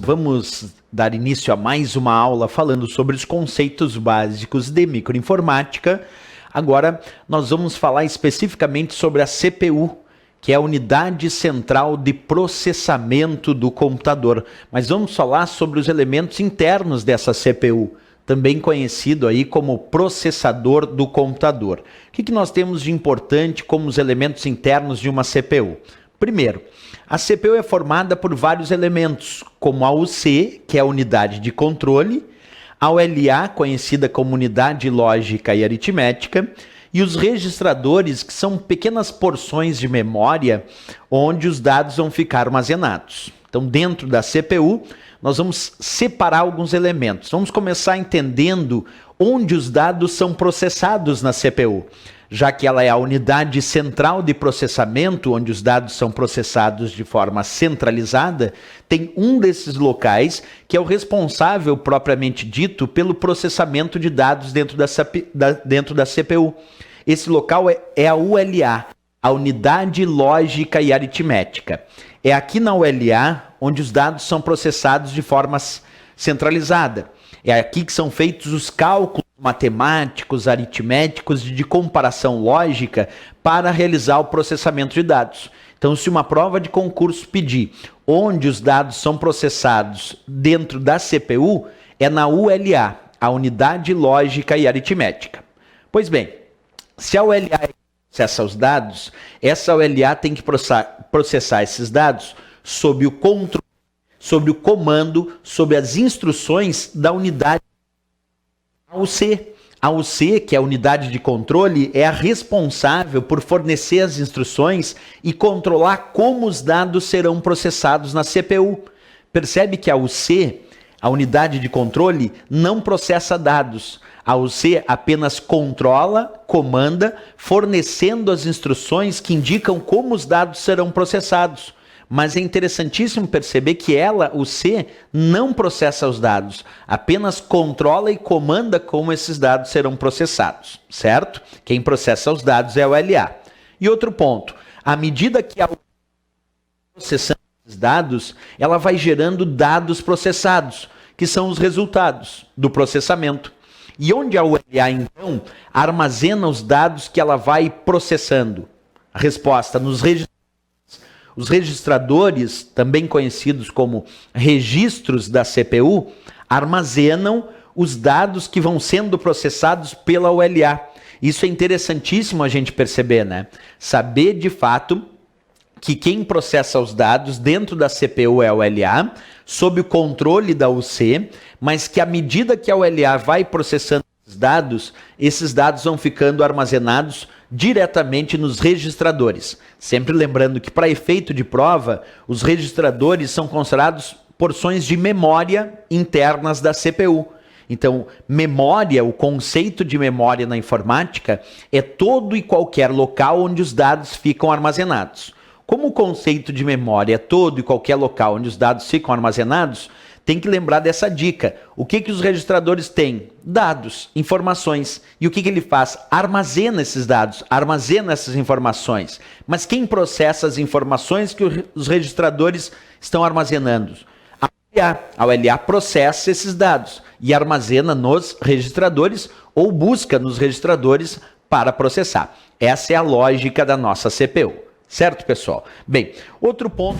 vamos dar início a mais uma aula falando sobre os conceitos básicos de microinformática. Agora nós vamos falar especificamente sobre a CPU, que é a unidade central de processamento do computador. Mas vamos falar sobre os elementos internos dessa CPU, também conhecido aí como processador do computador. O que nós temos de importante como os elementos internos de uma CPU? Primeiro, a CPU é formada por vários elementos, como a UC, que é a unidade de controle, a ULA, conhecida como unidade lógica e aritmética, e os registradores, que são pequenas porções de memória onde os dados vão ficar armazenados. Então, dentro da CPU, nós vamos separar alguns elementos. Vamos começar entendendo onde os dados são processados na CPU, já que ela é a unidade central de processamento, onde os dados são processados de forma centralizada. Tem um desses locais que é o responsável, propriamente dito, pelo processamento de dados dentro da CPU. Esse local é a ULA, a unidade lógica e aritmética. É aqui na ULA onde os dados são processados de forma centralizada. É aqui que são feitos os cálculos matemáticos, aritméticos de comparação lógica para realizar o processamento de dados. Então, se uma prova de concurso pedir onde os dados são processados dentro da CPU, é na ULA, a unidade lógica e aritmética. Pois bem, se a ULA processa os dados, essa ULA tem que processar esses dados sob o controle, sob o comando, sob as instruções da unidade AUC. A UC, que é a unidade de controle, é a responsável por fornecer as instruções e controlar como os dados serão processados na CPU. Percebe que a UC, a unidade de controle, não processa dados. A UC apenas controla, comanda, fornecendo as instruções que indicam como os dados serão processados. Mas é interessantíssimo perceber que ela, o C, não processa os dados, apenas controla e comanda como esses dados serão processados, certo? Quem processa os dados é a ULA. E outro ponto, à medida que a processando esses dados, ela vai gerando dados processados, que são os resultados do processamento. E onde a ULA, então, armazena os dados que ela vai processando? A resposta, nos registros. Os registradores, também conhecidos como registros da CPU, armazenam os dados que vão sendo processados pela ULA. Isso é interessantíssimo a gente perceber, né? Saber de fato que quem processa os dados dentro da CPU é a ULA, sob o controle da UC, mas que à medida que a ULA vai processando esses dados vão ficando armazenados diretamente nos registradores. Sempre lembrando que, para efeito de prova, os registradores são considerados porções de memória internas da CPU. Então, memória, o conceito de memória na informática, é todo e qualquer local onde os dados ficam armazenados. Como o conceito de memória é todo e qualquer local onde os dados ficam armazenados, tem que lembrar dessa dica. O que os registradores têm? Dados, informações. E o que ele faz? Armazena esses dados, armazena essas informações. Mas quem processa as informações que os registradores estão armazenando? A ULA processa esses dados e armazena nos registradores ou busca nos registradores para processar. Essa é a lógica da nossa CPU. Certo, pessoal? Bem, outro ponto...